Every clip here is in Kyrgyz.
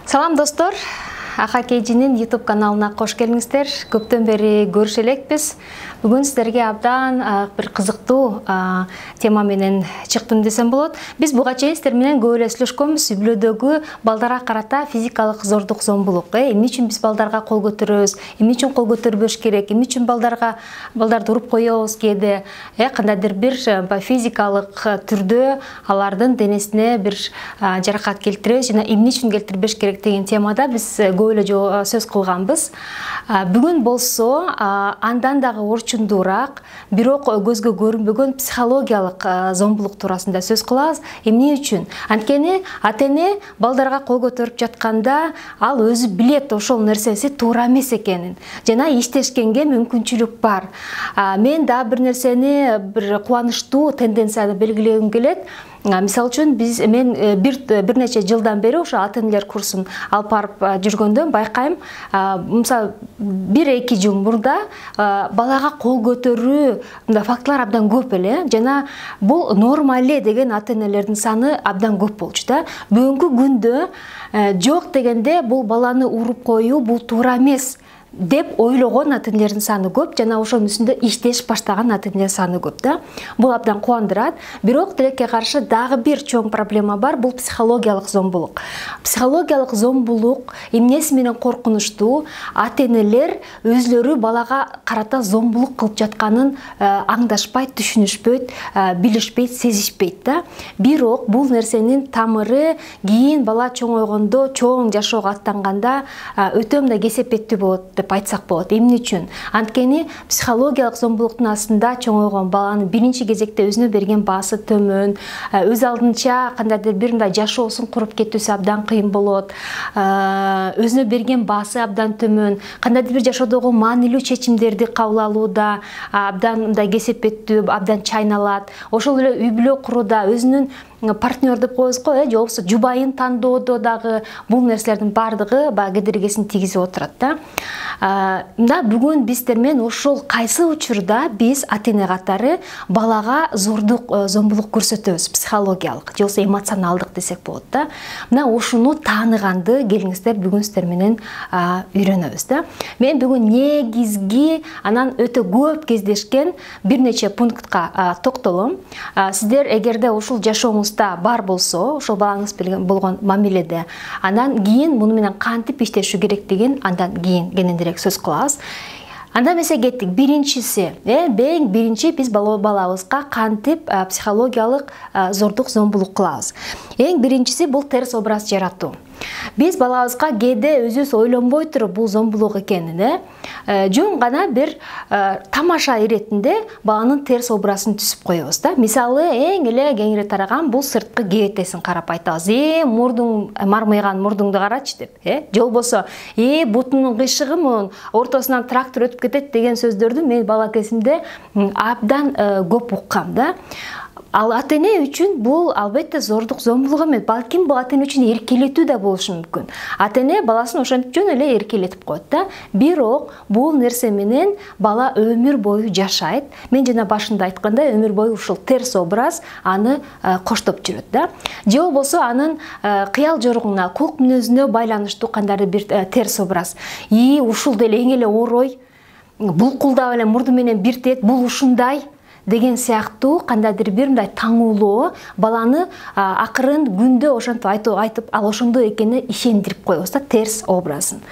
Салам достор, Акакейжинин YouTube каналына кош келиңиздер. Көптөн бери көрүшө элекпиз. Бүгүн сиздерге абдан бир кызыктуу тема менен чыктым десем болот. Биз буга чейин сиздер менен көп эле сүйлөшкөнбүз. Үй-бүлөдөгү балдарга карата физикалык зордук, зомбулук. Эмне үчүн биз балдарга кол көтөрөбүз? Эмне үчүн кол көтөрбөш керек? Эмне үчүн балдарды уруп коебуз кээде? Кандайдыр бир физикалык түрдө алардын денесине бир жаракат келтиребиз жана эмне үчүн келтирбеш керек деген темада биз көп эле сөз кылганбыз. Бүгүн болсо андан дагы орчундуураак, бирок көзгө көрүнбөгөн психологиялык зомбулук туурасында сөз кылабыз. Эмне үчүн? Анткени ата-эне балдарга кол көтөрүп жатканда ал өзү билет ошол нерсеси туура эмес экенин жана иштешкенге мүмкүнчүлүк бар. Мен да бир нерсени бир кубанычтуу тенденцияны белгилегим келет. Мисал үчүн мен бир нече жылдан бери ошо ата-энелер курсун алып барып жүргөндө байкайм, мисалы 1-2 жыл мурда балага кол көтөрүү фактылар абдан көп эле жана бул норма эле деген ата-энелердин саны абдан көп болчу да. Бүгүнкү күндө жок дегенде бул баланы уруп коюу бул туура эмес деп ойлогон ата-энелердин саны көп жана ошонун үстүндө иштеш баштаган ата-энелер саны көп да. Бул абдан кубандырат. Бирок тилекке каршы дагы бир чоң проблема бар, бул психологиялык зомбулук. Психологиялык зомбулук эмнеси менен коркунучтуу? Ата-энелер өзлөрү балага карата зомбулук кылып жатканын аңдашпайт, түшүнүшпөйт, билишпейт, сезишпейт да. Бирок бул нерсенин тамыры кийин бала чоңойгондо, чоң жашоого аттанганда өтө мындай кесепеттүү болот деп айтсак болот. Эмне үчүн? Анткени психологиялык зомбулуктун астында чоңойгон баланын биринчи кезекте өзүнө берген баасы төмөн, өз алдынча кандайдыр бир мындай жашоосун куруп кетүүсү абдан кыйын болот. Өзүнө берген баасы абдан төмөн, кандайдыр бир жашоодогу маанилүү чечимдерди кабыл алууда абдан мындай кесепеттүү, абдан чайналат. Ошол эле үй-бүлө курууда өзүнүн партнер деп коебуз го, же болбосо жубайын тандоодо дагы бул нерселердин баардыгы баягы кедергисин тийгизип отурат да. Мында бүгүн биздер менен ошол кайсы учурда биз ата-эне катары балага зордук, зомбулук көрсөтөбүз, психологиялык, же болбосо эмоционалдык десек болот да. Мына ушуну тааныганды келиңиздер бүгүн сиздер менен үйрөнөбүз да. Мен бүгүн негизги, анан өтө көп кездешкен бир нече пунктка токтолом. Сиздер эгерде ушул жашооңузда бар болсо, ошол балаңыз болгон мамиледе, андан кийин муну менен кантип иштешүү керектигин андан кийин кененирээк сөз кылабыз. Анда эмесе кеттик. Биринчиси, биринчи биз балабызга кантип психологиялык зордук, зомбулук кылабыз. Эң биринчиси бул терс образ жаратуу. Биз балабызга кээде өзүбүз ойлонбой туруп бул зомбулук экенин, жөн гана бир тамаша иретинде баланын терс образын түзүп коебуз да. Мисалы, эң эле кеңири тараган бул сырткы кебетесин карап айтабыз. Мурдуң мармыйган мурдуңду карачы деп, же болбосо, бутунун кыйшыгы ортосунан трактор өтүп кетет деген сөздөрдү мен бала кезимде абдан көп уккам да. Ал ата-эне үчүн бул албетте зордук, зомбулук эмес, балким бул ата-эне үчүн эркелетүү да болушу мүмкүн. Ата-эне баласын ошентип жөн эле эркелетип коет да. Бирок бул нерсе менен бала өмүр бою жашайт. Мен жана башында айткандай, өмүр бою ушул терс образ аны коштоп жүрөт да. Же болбосо анын кыял жоругуна, кулк мүнөзүнө байланыштуу кандайдыр бир терс образ. Ушул деле эң эле орой, булкулдап эле мурду менен биртет, бул ушундай деген сыяктуу кандайдыр бир мындай таңуулоо баланы акырын күндө ошентип айтып, ал ошондой экенине ишендирип коебуз да, терс образын.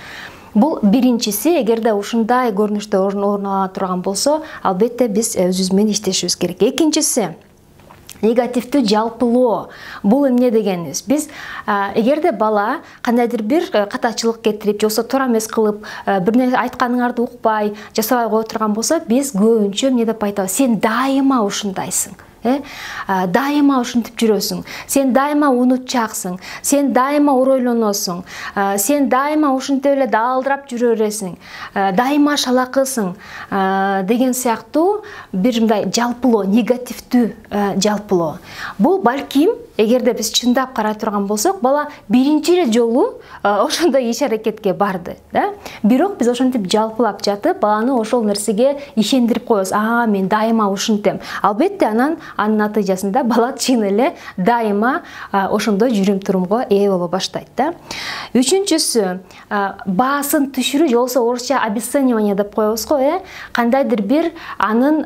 Бул биринчиси, эгерде ушундай көрүнүштө орун ала турган болсо, албетте биз өзүбүз менен иштешибиз керек. Экинчиси, негативдүү жалпылоо. Бул эмне дегенибиз? Биз эгерде бала кандайдыр бир катачылык кетирип, же болбосо туура эмес кылып, бир нерсе айтканыңарды укпай, жасабай кое турган болсо, биз көбүнчө эмне деп айтабыз? Сен дайыма ушундайсың. Дайыма ушинтип жүрөсүң, сен дайыма унутчаксың, сен дайыма оройлоносуң, сен дайыма ушинтип эле даалдырап жүрө бересиң, дайыма шалакысың деген сыяктуу бир мындай жалпылоо, негативдүү жалпылоо. Бул балким эгерде биз чындап карай турган болсок, бала биринчи эле жолу ошондой иш аракетке барды, да. Бирок биз ошентип жалпылап жатып, баланы ошол нерсеге ишендирип коебуз. Мен дайыма ушинтем. Албетте анын натыйжасында бала чын эле дайыма ошондой жүрүм-турумга ээ боло баштайт, да. Үчүнчүсү, баасын түшүрүү, же болбосо орусча обесценивание деп коебуз го, кандайдыр бир анын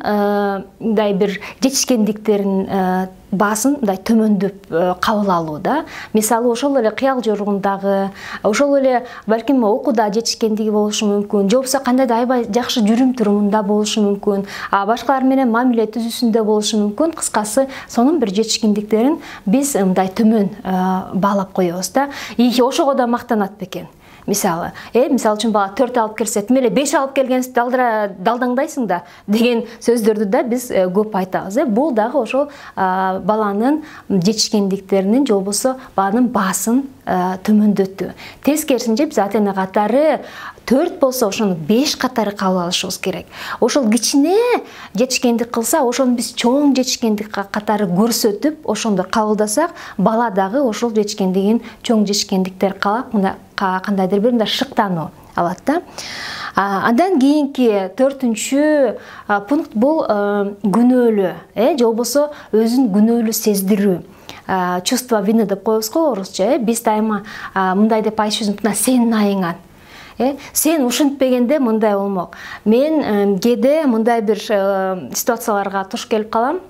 мындай бир жетишкендиктерин баасын мындай төмөндөп кабыл алуу, да. Мисалы, ошол эле кыял жоругундагы, ошол эле балким окууда жетишкендиги болушу мүмкүн, же болбосо кандайдыр аябай жакшы жүрүм-турумунда болушу мүмкүн, башкалар менен мамиле түзүүсүндө болушу мүмкүн. Кыскасы, сонун бир жетишкендиктерин биз мындай төмөн баалап коебуз, да. Ошого да мактанат бекен. Мисалы үчүн бала 4 алып келсе, тим эле 5 алып келгенсиң далдаңдайсың да деген сөздөрдү да биз көп айтабыз. Бул дагы ошол баланын жетишкендиктеринин, же болбосо баланын баасын төмөндөтүү. Тескерисинче биз ата-эне катары 4 болсо ошону 5 катары кабыл алышыбыз керек. Ошол кичине жетишкендик кылса, ошону биз чоң жетишкендик катары көрсөтүп, ошондо кабылдасак, бала дагы ошол жетишкендигин чоң жетишкендиктер калап, кандайдыр бир шыктануу алат, да. Андан кийинки 4-чү пункт бул күнөөлүү, же болбосо өзүн күнөөлүү сездирүү. Чувство вины деп коебуз го орусча. Биз дайыма мындай деп айтышыбыз мүмкүн: сенин айыңан. Сен ушинтпегенде мындай болмок. Мен кээде мындай бир ситуацияларга туш келип калам.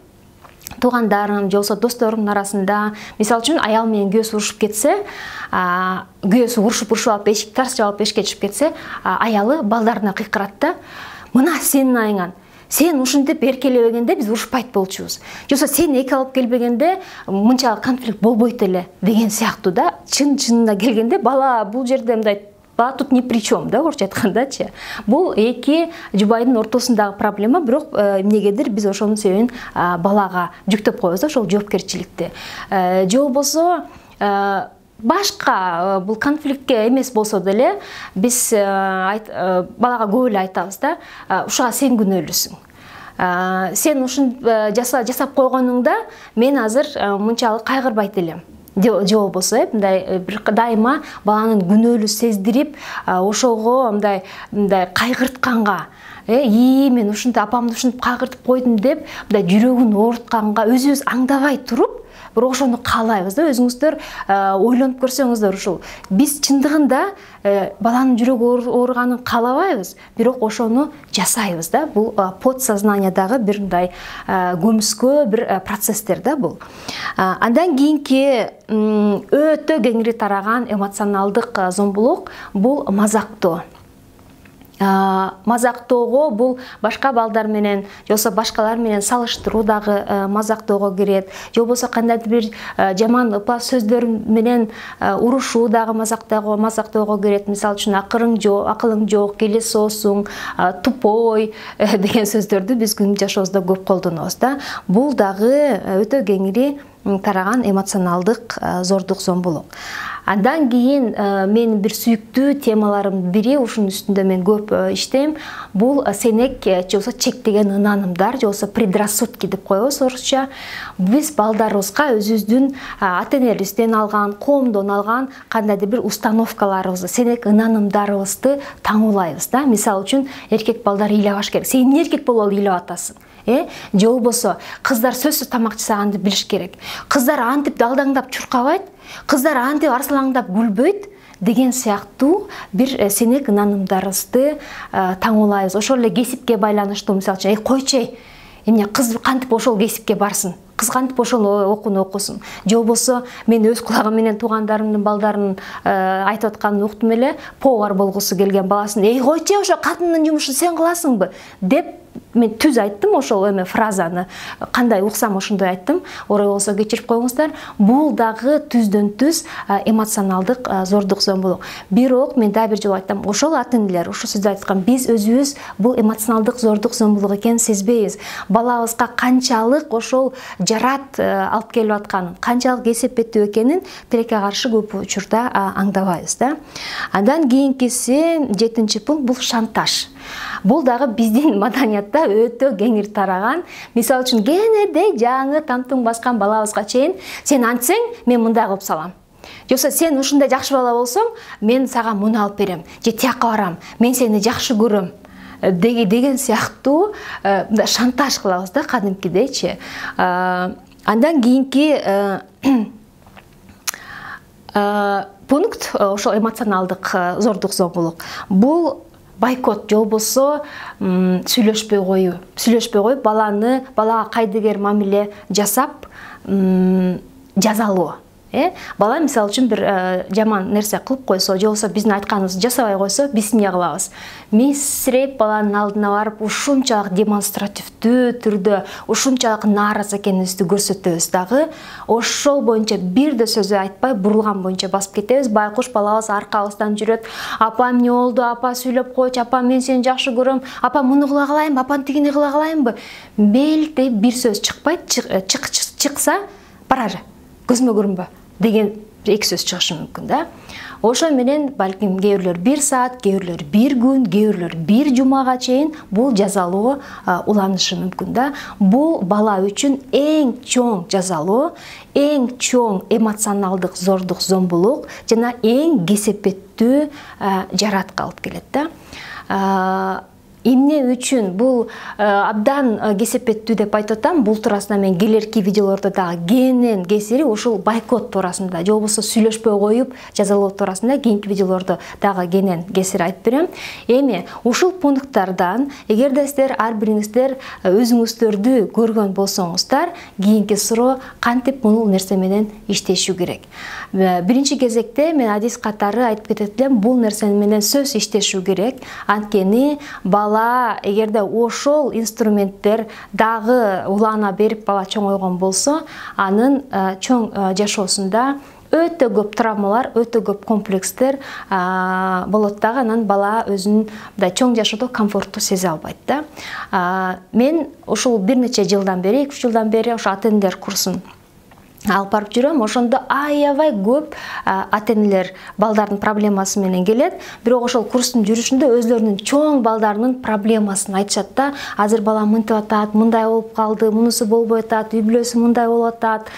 Туугандарым, же болбосо досторумдун арасында, мисалы үчүн, аял менен күйөөсү урушуп кетсе, күйөөсү урушуп алып эшик тарс жабып эшикке чыгып кетсе, аялы балдарына кыйкырат да: мына сенин айыңан. Сен ушинтип эркелебегенде биз урушпайт болчубуз. Же болбосо сен эки алып келбегенде мынчалык конфликт болбойт эле деген сыяктуу, да. Чынында келгенде бала бул жерде мындай, бала тут ни при чем, да, орусча айткандачы. Бул эки жубайдын ортосундагы проблема, бирок эмнегедир биз ошонун себебин балага жүктөп коебуз да, ошол жоопкерчиликти. Же болбосо башка бул конфликтке эмес болсо деле биз балага көп эле айтабыз да: ушуга сен күнөөлүүсүң. Сен ушун жасап койгонуңда мен азыр мынчалык кайгырбайт элем. Же болбосо мындай бир дайыма баланын күнөөлүү сездирип, ошого мындай кайгыртканга, мен ушинтип апамды ушинтип кайгыртып койдум деп мындай жүрөгүн оорутканга өзүбүз аңдабай туруп, бирок ошону каалайбыз да. Өзүңүздөр ойлонуп көрсөңүздөр, ушул биз чындыгында баланын жүрөгү ооруганын каалабайбыз, бирок ошону жасайбыз да. Бул подсознаниядағы бир мындай көмүскө бир процесстер да бул. Андан кийинки өтө кеңири тараган эмоционалдык зомбулук бул мазактоо. Мазактоого бул башка балдар менен, же болбосо башкалар менен салыштыруу дагы мазактоого кирет. Же болбосо кандайдыр бир жаман ыплас сөздөр менен урушуу дагы мазактоого кирет. Мисалы үчүн акылың жок, келесоосуң, тупой деген сөздөрдү биз күнү жашообузда көп колдонобуз да. Бул дагы өтө кеңири тараган эмоционалдык зордук зомбулук. Андан кийин мен бир сүйүктүү темаларымдын бири, ушунун үстүндө мен көп иштейм. Бул сенек, же болбосо чектеген ынанымдар, же болбосо предрассудки деп коебуз орусча. Биз балдарыбызга өзүбүздүн ата-энебизден алган, коомдон алган кандайдыр бир установкаларыбызды, сенек ынанымдарыбызды таңуулайбыз да. Мисалы үчүн, эркек балдар ыйлабаш керек. Сен эмне эркек болуп ыйлап атасың? Же болбосо, кыздар сөзсүз тамак жасаганды билиш керек. Кыздар антип далдаңдап чуркабайт, кыздар антип арсалаңдап күлбөйт деген сыяктуу бир сенек ынанымдарыбызды таңуулайбыз. Ошол эле кесипке байланыштуу, мисалы үчүн, койчу, эмне кыз кантип ошол кесипке барсын? Кыз кантип ошол окууну окусун? Же болбосо, мен өз кулагым менен туугандарымдын балдарын айтып атканын уктум эле, повар болгусу келген баласын: койчу, ошо катындын жумушун сен кыласыңбы? Деп мен түз айттым ошол фразаны. Кандай уксам ошондой айттым. Орой болсо кечирип коюңуздар. Бул дагы түздөн түз эмоционалдык зордук зомбулук. Бирок мен дагы бир жолу айттым, ошол ата-энелер, ошол сөздү айткан биз өзүбүз бул эмоционалдык зордук зомбулук экенин сезбейбиз. Балабызга канчалык ошол жарат алып келип атканын, канчалык кесепеттүү экенин тилекке каршы көп учурда аңдабайбыз да. Андан кийинкиси 7-пункт бул шантаж. Бул дагы биздин маданиятта өтө кеңир тараган. Мисалы үчүн кенеде жаңы тамтың баскан балабызга чейин сен антсең мен мындай кылып салам. Жоксо сен ушундай жакшы бала болсоң, мен сага муну алып берем, же тияка барам, мен сени жакшы көрөм деген сыяктуу шантаж кылабыз да кадимкидейчи. Андан кийинки пункт ошол эмоционалдык зордук зомбулук. Бул бойкот же болбосо сүйлөшпөй коюу. Сүйлөшпөй коюп балага кайдыгер мамиле жасап жазалоо. Бала мисалы үчүн бир жаман нерсе кылып койсо, же болбосо биздин айтканыбызды жасабай койсо, биз эмне кылабыз? Месиреп баланын алдына барып, ушунчалык демонстративдүү түрдө, ушунчалык нааразы экенибизди көрсөтөбүз дагы. Ошол боюнча бир да сөз айтпай, бурулган боюнча басып кетебиз. Байкуш балабыз аркабыздан жүрөт. Апа эмне болду? Апа сүйлөп койчу. Апа мен сени жакшы көрөм. Апа муну кыла калайынбы? Апа тигини кыла калайынбы? Мелде бир сөз чыкпайт, чыкса барар. Көзмө көрүнбө деген эки сөз чыгышы мүмкүн да. Ошо менен балким кээ бирлер 1 саат, кээ бирлер 1 күн, кээ бирлер 1 жумага чейин бул жазалоо уланышы мүмкүн да. Бул бала үчүн эң чоң жазалоо, эң чоң эмоционалдык зордук зомбулук жана эң кесепеттүү жараткы алып келет да. Эмне үчүн бул абдан кесепеттүү деп айтып атам. Бул туурасында мен келерки видеолордо дагы кенен кесири ушул бойкот туурасында, же болбосо сүйлөшпөй коюп жазалоо туурасында кийинки видеолордо дагы кенен кесири айтып берем. Эми ушул пункттардан эгерде сиздер ар бириңиздер өзүңүздөрдү көргөн болсоңуздар, кийинки суроо кантип бул нерсе менен иштешүү керек? Биринчи кезекте мен адис катары айтып кетет элем, бул нерсе менен сөз иштешүү керек. Анткени бала эгерде ошол инструменттер дагы улана берип бала чоңойгон болсо, анын чоң жашоосунда өтө көп травмалар, өтө көп комплекстер болот дагы, анан бала өзүн мындай чоң жашоодо комфорттуу сезе албайт да. Мен ушул бир нече жылдан бери, 2-3 жылдан бери ошо ата-энелер курсун алып барып жүрөм. Ошондо аябай көп ата-энелер балдардын проблемасы менен келет. Бирок ошол курстун жүрүшүндө өзлөрүнүн чоң балдарынын проблемасын айтышат да. Азыр балам мынтип атат, мындай болуп калды, мунусу болбой атат, үй бүлөсү мындай болуп атат,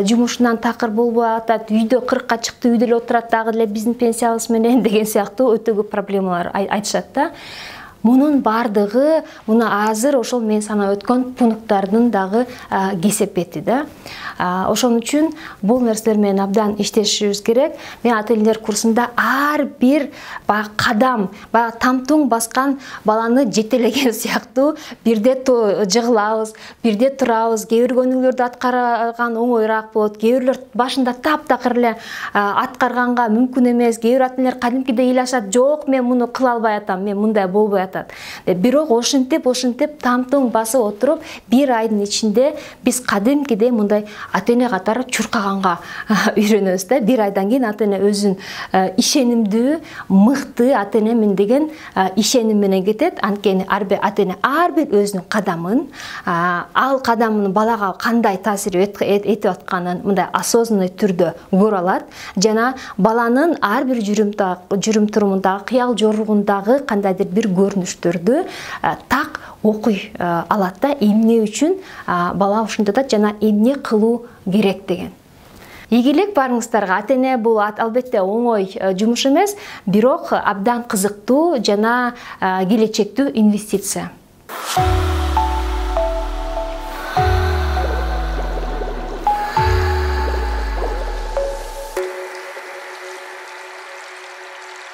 жумушунан такыр болбой атат, үйдө 40-ка чыкты, үйдө эле отурат дагы эле биздин пенсиябыз менен деген сыяктуу өтө көп проблемалар айтышат да. Мунун бардыгы, муну азыр ошол мен санап өткөн пункттардын дагы кесепети да. Ошон үчүн бул нерселер менен абдан иштешибиз керек. Мен ата-энелер курсунда ар бир кадам, тамтуң баскан баланы жетелеген сыяктуу бирде жыгылабыз, бирде турабыз. Кээ бир көнүгүүлөрдү аткарган оңоюраак болот, кээ бирлер башында таптакыр эле аткарганга мүмкүн эмес. Кээ бир ата-энелер кадимкидей ыйлашат, жок мен муну кыла албай атам, мен мындай болбой атам. Бирок ошентип тамтың басып отуруп, 1 айдын ичинде биз кадимкидей мындай ата-эне катары чуркаганга үйрөнөбүз да. 1 айдан кийин ата-эне өзүн ишенимдүү, мыкты ата-энемин деген ишеним менен кетет. Анткени ата-эне ар бир өзүнүн кадамын, ал кадамын балага кандай таасир этип атканын мындай осознанный түрдө көрө алат. Жана баланын ар бир жүрүм-турумундагы, кыял жоругундагы кандайдыр бир көрүнүштөрдү так окуй алат да, эмне үчүн бала ушундай атат жана эмне кылуу керек деген. Ийгилик барыңыздарга. Ата-эне бул албетте оңой жумуш эмес, бирок абдан кызыктуу жана келечектүү инвестиция.